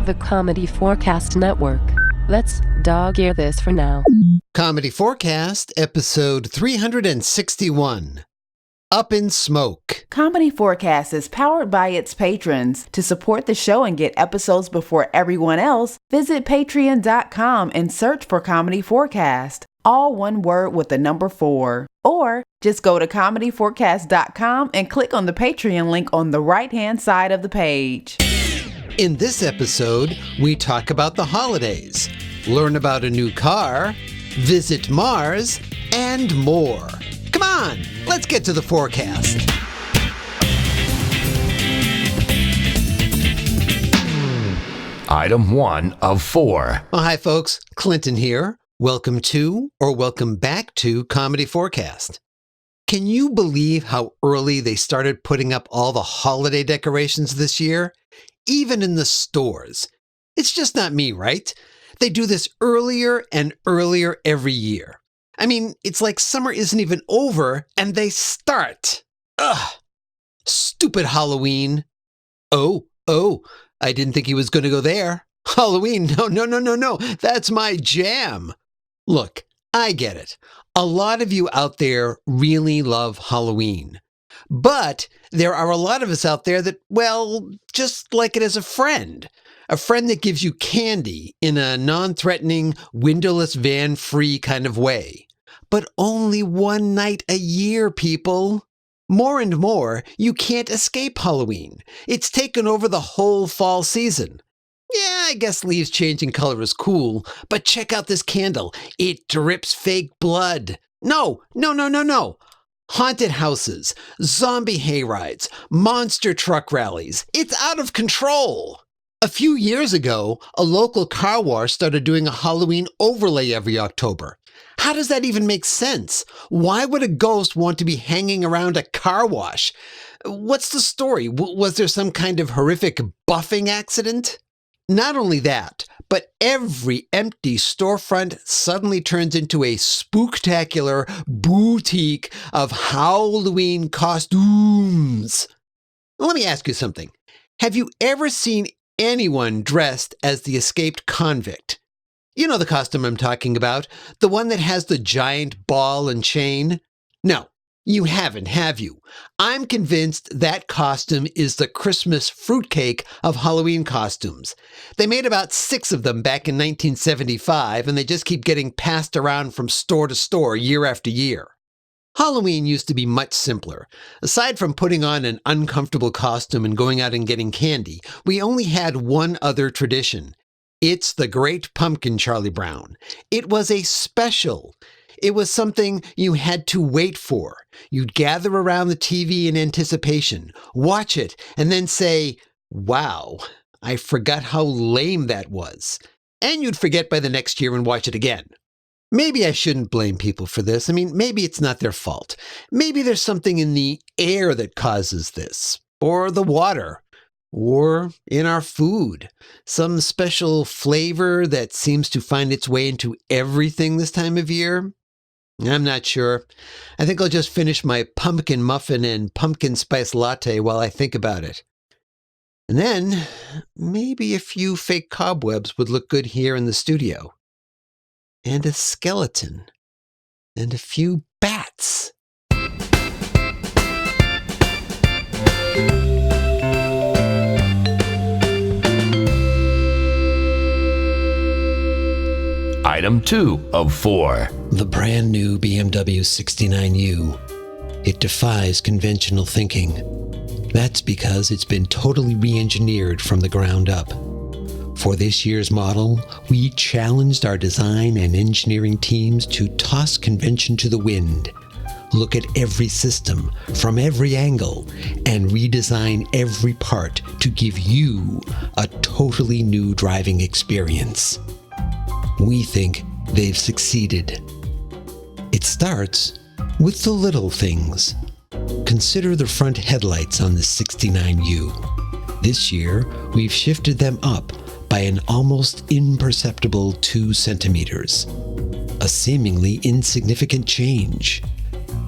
the comedy4cast network. Let's dog-ear this for now. Comedy4cast, episode 361. Up in Smoke. Comedy4cast is powered by its patrons. To support the show and get episodes before everyone else, visit patreon.com and search for Comedy4cast. All one word with the number 4. Or just go to comedy4cast.com and click on the Patreon link on the right-hand side of the page. In this episode, we talk about the holidays, learn about a new car, visit Mars, and more. Come on, let's get to the forecast. Item 1 of 4. Well, hi, folks. Clinton here. Welcome to, or welcome back to, Comedy4cast. Can you believe how early they started putting up all the holiday decorations this year? Even in the stores. It's just not me, right? They do this earlier and earlier every year. I mean, it's like summer isn't even over and they start. Ugh. Stupid Halloween. Oh, I didn't think he was going to go there. Halloween, no. That's my jam. Look, I get it. A lot of you out there really love Halloween. But there are a lot of us out there that, well, just like it as a friend that gives you candy in a non-threatening, windowless, van-free kind of way. But only one night a year, people. More and more, you can't escape Halloween. It's taken over the whole fall season. Yeah, I guess leaves changing color is cool, but check out this candle. It drips fake blood. No. Haunted houses, zombie hayrides, monster truck rallies. It's out of control. A few years ago, a local car wash started doing a Halloween overlay every October. How does that even make sense? Why would a ghost want to be hanging around a car wash? What's the story? Was there some kind of horrific buffing accident? Not only that, but every empty storefront suddenly turns into a spooktacular boutique of Halloween costumes. Let me ask you something. Have you ever seen anyone dressed as the escaped convict? You know the costume I'm talking about, the one that has the giant ball and chain? No. You haven't, have you? I'm convinced that costume is the Christmas fruitcake of Halloween costumes. They made about 6 of them back in 1975, and they just keep getting passed around from store to store year after year. Halloween used to be much simpler. Aside from putting on an uncomfortable costume and going out and getting candy, we only had one other tradition. It's the Great Pumpkin, Charlie Brown. It was a special. It was something you had to wait for. You'd gather around the TV in anticipation, watch it, and then say, wow, I forgot how lame that was. And you'd forget by the next year and watch it again. Maybe I shouldn't blame people for this. I mean, maybe it's not their fault. Maybe there's something in the air that causes this, or the water, or in our food. Some special flavor that seems to find its way into everything this time of year. I'm not sure. I think I'll just finish my pumpkin muffin and pumpkin spice latte while I think about it. And then, maybe a few fake cobwebs would look good here in the studio. And a skeleton. And a few bats. Item 2 of 4. The brand new BMW 69U. It defies conventional thinking. That's because it's been totally re-engineered from the ground up. For this year's model, we challenged our design and engineering teams to toss convention to the wind, look at every system from every angle, and redesign every part to give you a totally new driving experience. We think they've succeeded. It starts with the little things. Consider the front headlights on the 69U. This year, we've shifted them up by an almost imperceptible 2 centimeters. A seemingly insignificant change.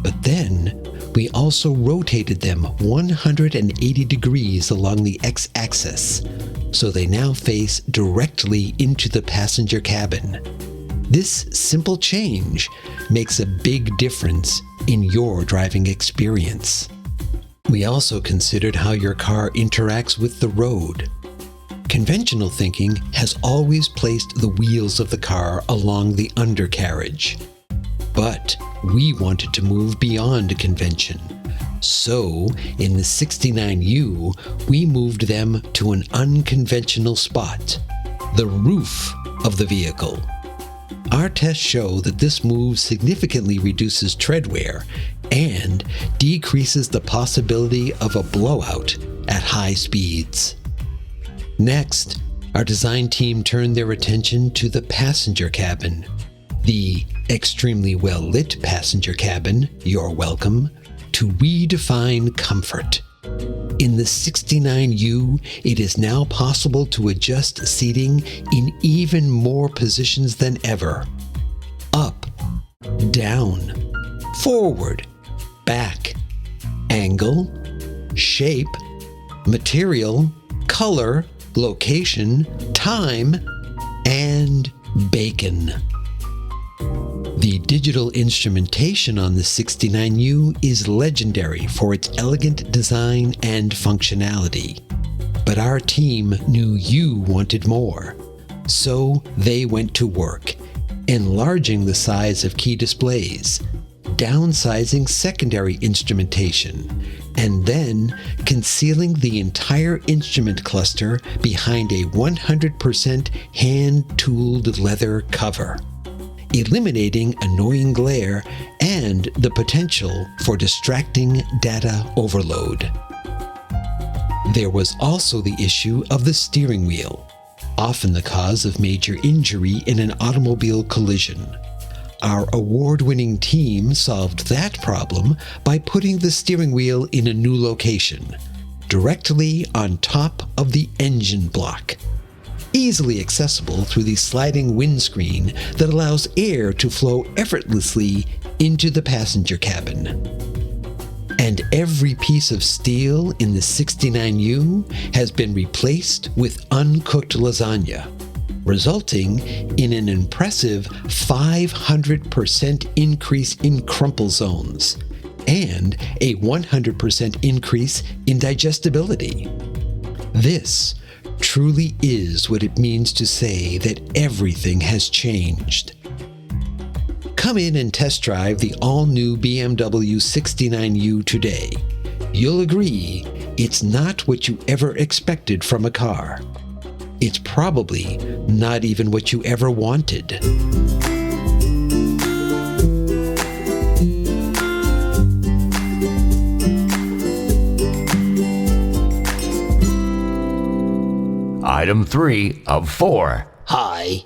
But then, We also rotated them 180 degrees along the x-axis, so they now face directly into the passenger cabin. This simple change makes a big difference in your driving experience. We also considered how your car interacts with the road. Conventional thinking has always placed the wheels of the car along the undercarriage. But we wanted to move beyond convention. So, in the 69U, we moved them to an unconventional spot, the roof of the vehicle. Our tests show that this move significantly reduces tread wear and decreases the possibility of a blowout at high speeds. Next, our design team turned their attention to the passenger cabin. The extremely well-lit passenger cabin, you're welcome, to redefine comfort. In the 69U, it is now possible to adjust seating in even more positions than ever. Up, down, forward, back, angle, shape, material, color, location, time, and bacon. The digital instrumentation on the 69U is legendary for its elegant design and functionality. But our team knew you wanted more, so they went to work, enlarging the size of key displays, downsizing secondary instrumentation, and then concealing the entire instrument cluster behind a 100% hand-tooled leather cover, eliminating annoying glare and the potential for distracting data overload. There was also the issue of the steering wheel, often the cause of major injury in an automobile collision. Our award-winning team solved that problem by putting the steering wheel in a new location, directly on top of the engine block, easily accessible through the sliding windscreen that allows air to flow effortlessly into the passenger cabin. And every piece of steel in the 69U has been replaced with uncooked lasagna, resulting in an impressive 500% increase in crumple zones and a 100% increase in digestibility. This truly is what it means to say that everything has changed. Come in and test drive the all-new BMW 69U today. You'll agree it's not what you ever expected from a car. It's probably not even what you ever wanted. Item 3 of 4. Hi,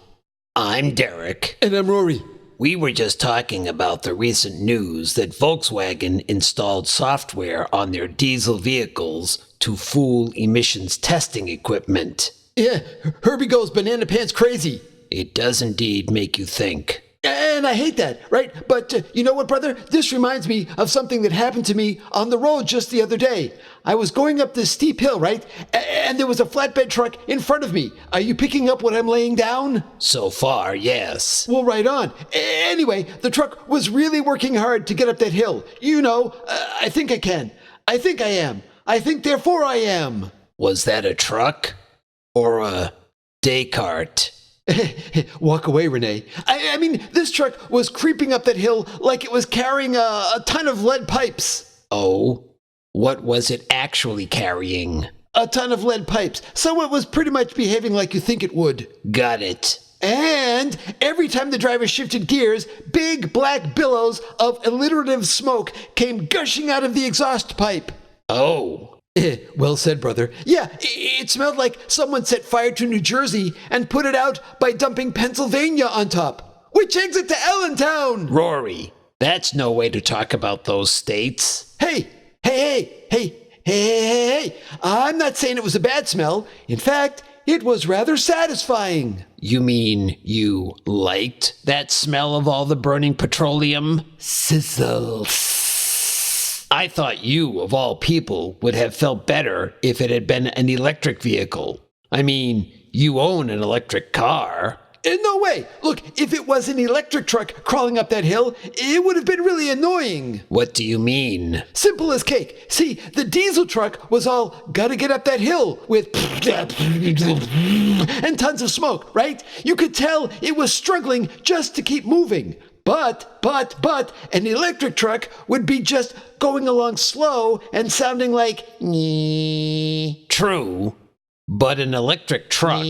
I'm Derrick. And I'm Rory. We were just talking about the recent news that Volkswagen installed software on their diesel vehicles to fool emissions testing equipment. Yeah, Herbie goes banana pants crazy. It does indeed make you think. And I hate that, right? But you know what, brother? This reminds me of something that happened to me on the road just the other day. I was going up this steep hill, right? And there was a flatbed truck in front of me. Are you picking up what I'm laying down? So far, yes. Well, right on. Anyway, the truck was really working hard to get up that hill. You know, I think I can. I think I am. I think therefore I am. Was that a truck or a Descartes? Walk away, Renee. I mean, this truck was creeping up that hill like it was carrying a ton of lead pipes. Oh, what was it actually carrying? A ton of lead pipes. So it was pretty much behaving like you think it would. Got it. And every time the driver shifted gears, big black billows of alliterative smoke came gushing out of the exhaust pipe. Oh. Well said, brother. Yeah, it smelled like someone set fire to New Jersey and put it out by dumping Pennsylvania on top. Which exit to Allentown? Rory, that's no way to talk about those states. Hey. I'm not saying it was a bad smell. In fact, it was rather satisfying. You mean you liked that smell of all the burning petroleum? Sizzle. I thought you, of all people, would have felt better if it had been an electric vehicle. I mean, you own an electric car. No way. Look, if it was an electric truck crawling up that hill, it would have been really annoying. What do you mean? Simple as cake. See, the diesel truck was all gotta get up that hill with and tons of smoke, right? You could tell it was struggling just to keep moving. But, an electric truck would be just going along slow and sounding like nee. True, but an electric truck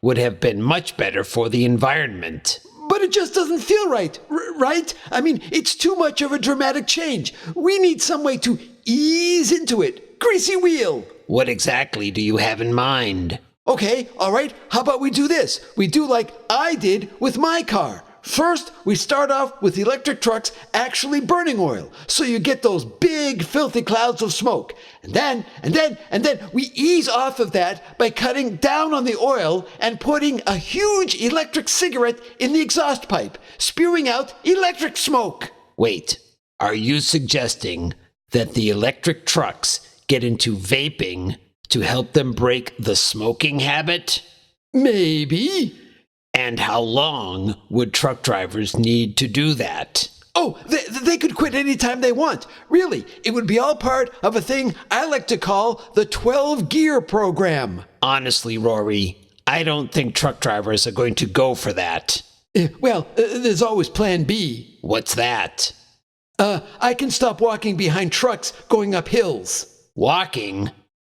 would have been much better for the environment. But it just doesn't feel right, right? I mean, it's too much of a dramatic change. We need some way to ease into it. Greasy wheel. What exactly do you have in mind? Okay, all right, how about we do this? We do like I did with my car. First, we start off with electric trucks actually burning oil, so you get those big, filthy clouds of smoke. And then we ease off of that by cutting down on the oil and putting a huge electric cigarette in the exhaust pipe, spewing out electric smoke. Wait, are you suggesting that the electric trucks get into vaping to help them break the smoking habit? Maybe. And how long would truck drivers need to do that? Oh, they could quit anytime they want. Really, it would be all part of a thing I like to call the 12-gear program. Honestly, Rory, I don't think truck drivers are going to go for that. Well, there's always plan B. What's that? I can stop walking behind trucks going up hills. Walking?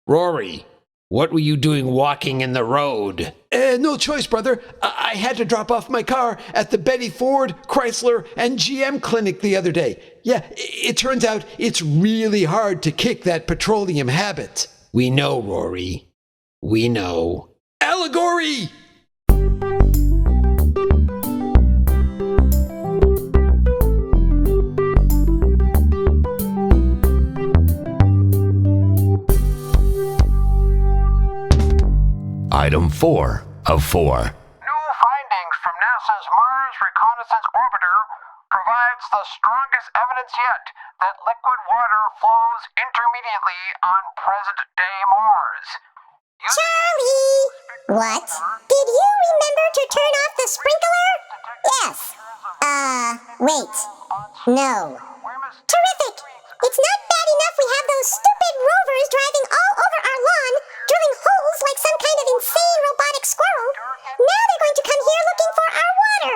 Rory, what were you doing walking in the road? No choice, brother. I had to drop off my car at the Betty Ford, Chrysler, and GM clinic the other day. Yeah, it turns out it's really hard to kick that petroleum habit. We know, Rory. We know. Allegory! Item 4 of 4. New findings from NASA's Mars Reconnaissance Orbiter provides the strongest evidence yet that liquid water flows intermediately on present-day Mars. Charlie! What? Did you remember to turn off the sprinkler? Yes. Wait. No. Terrific! It's not bad enough we have those stupid rovers driving all over our lawn, drilling holes like some kind of insane robotic squirrel. Now they're going to come here looking for our water.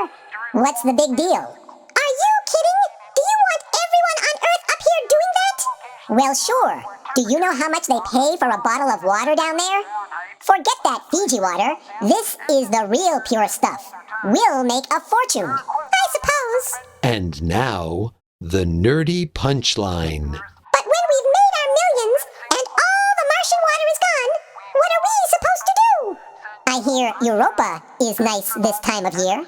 What's the big deal? Are you kidding? Do you want everyone on Earth up here doing that? Well, sure. Do you know how much they pay for a bottle of water down there? Forget that Fiji water. This is the real pure stuff. We'll make a fortune, I suppose. And now, the nerdy punchline. But when we've made our millions and all the Martian water is gone, what are we supposed to do? I hear Europa is nice this time of year.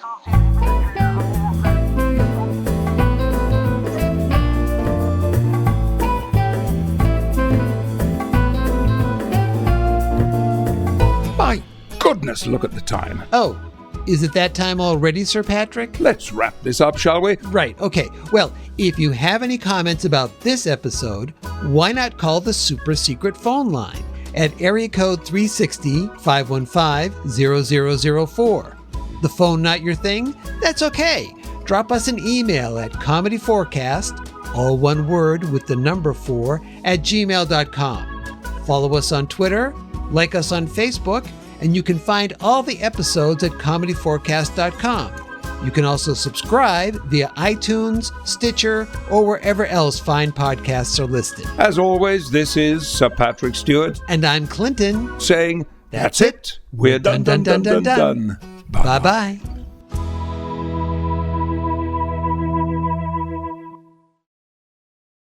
My goodness, look at the time. Oh, is it that time already, Sir Patrick? Let's wrap this up, shall we? Right, okay. Well, if you have any comments about this episode, why not call the super secret phone line at area code 360-515-0004. The phone not your thing? That's okay. Drop us an email at comedy4cast, all one word with the number 4, @gmail.com. Follow us on Twitter, like us on Facebook, and you can find all the episodes at comedy4cast.com. You can also subscribe via iTunes, Stitcher, or wherever else fine podcasts are listed. As always, this is Sir Patrick Stewart. And I'm Clinton. Saying, that's it. We're done. Bye-bye.